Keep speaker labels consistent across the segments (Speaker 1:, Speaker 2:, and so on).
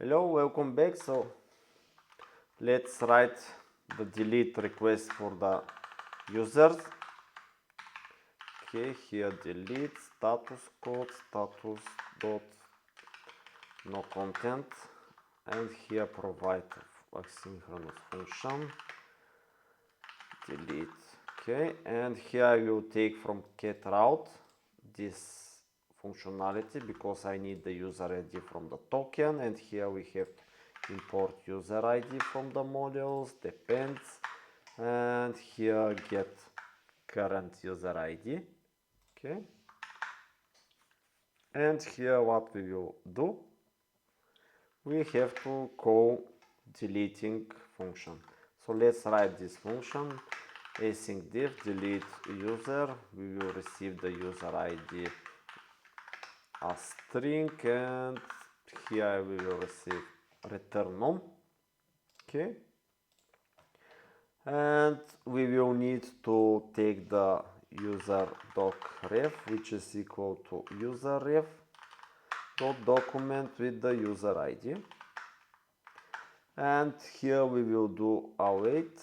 Speaker 1: Hello, welcome back. So let's write the delete request for the users. Okay, here delete status code status dot no content, and here provide asynchronous function delete. Okay, and here I will take from get route this functionality because I need the user ID from the token, and here we have import user ID from the modules, depends, and here get current user ID. Okay, and here what we will do, we have to call deleting function. So let's write this function async diff delete user. We will receive the user ID as string, and here we will receive return none. Okay, and we will need to take the user doc ref, which is equal to user ref dot document with the user ID, and here we will do await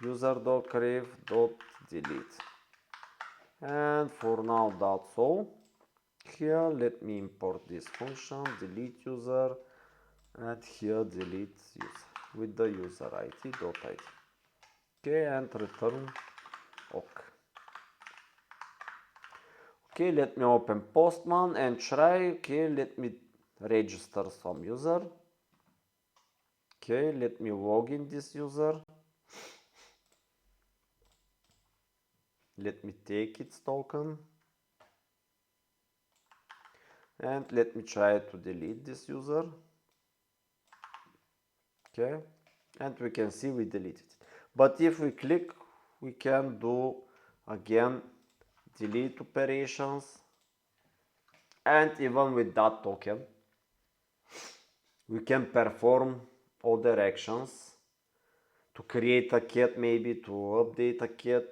Speaker 1: user doc ref dot delete. And for now that's all. Here let me import this function delete user, and here delete user with the user ID dot ID. Okay, and return OK. Okay, let me open Postman and try. Okay, let me register some user. Okay, let me log in this user. Let me take its token. And let me try to delete this user. Okay, and we can see we deleted it. But if we click, we can do again delete operations, and even with that token we can perform other actions to create a cat, maybe to update a cat,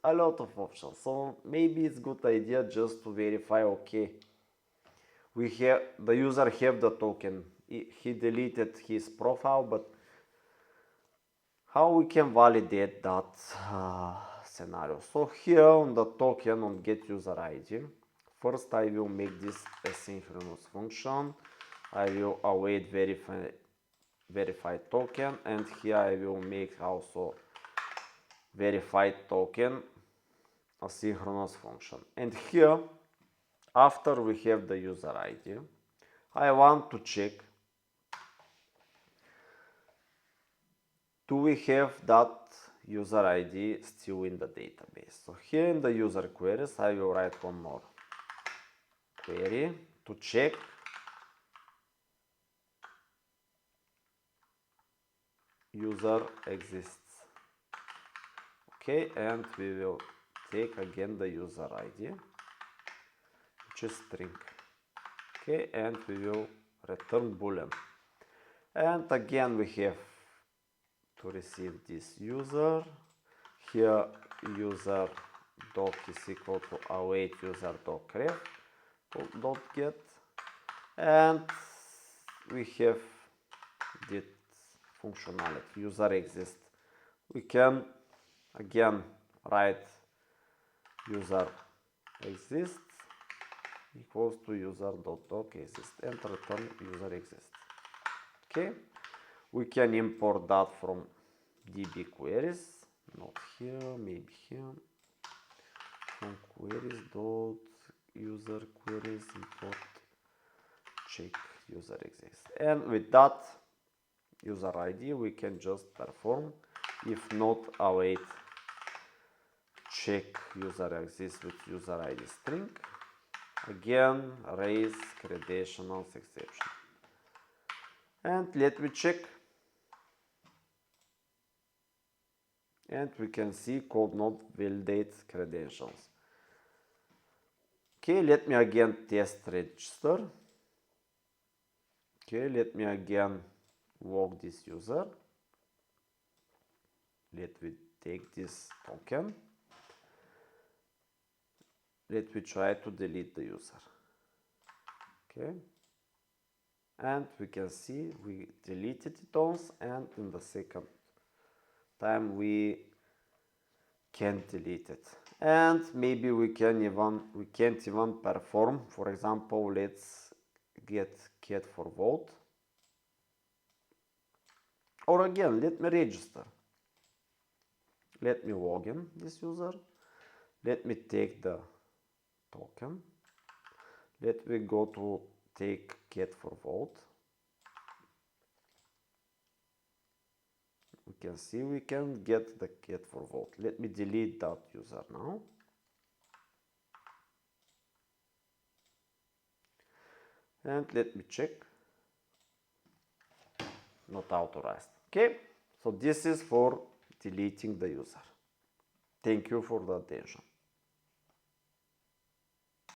Speaker 1: a lot of options. So maybe it's good idea just to verify, okay, we have the user have the token, he deleted his profile, but how we can validate that scenario? So here on the token on get user ID, first I will make this asynchronous function. I will await verified token, and here I will make also verified token asynchronous function. And here, after we have the user ID, I want to check, do we have that user ID still in the database? So here in the user queries, I will write one more query to check user exists. Okay, and we will take again the user ID, which is string. Okay, and we will return boolean. And again we have to receive this user. Here user doc is equal to await user doc ref dot get, and we have this functionality user exists. We can again write user exists equals to user dot doc exists and return user exists. Okay, we can import that from db queries, not here, maybe here, from queries dot user queries import check user exists, and with that user ID we can just perform if not await check user exists with user ID string, again raise credentials exception. And let me check, and we can see code not validate credentials. Okay, let me again test register. Okay, let me again log this user. Let me take this token. Let me try to delete the user. Okay, and we can see we deleted it once, and in the second time we can't delete it. And maybe we can't even perform. For example, let's get cat for vote. Or again, let me register. Let me log in this user. Let me take the token. Let me go to take cat for vote. We can see we can get the cat for vote. Let me delete that user now. And let me check. Not authorized. Okay, so this is for deleting the user. Thank you for the attention.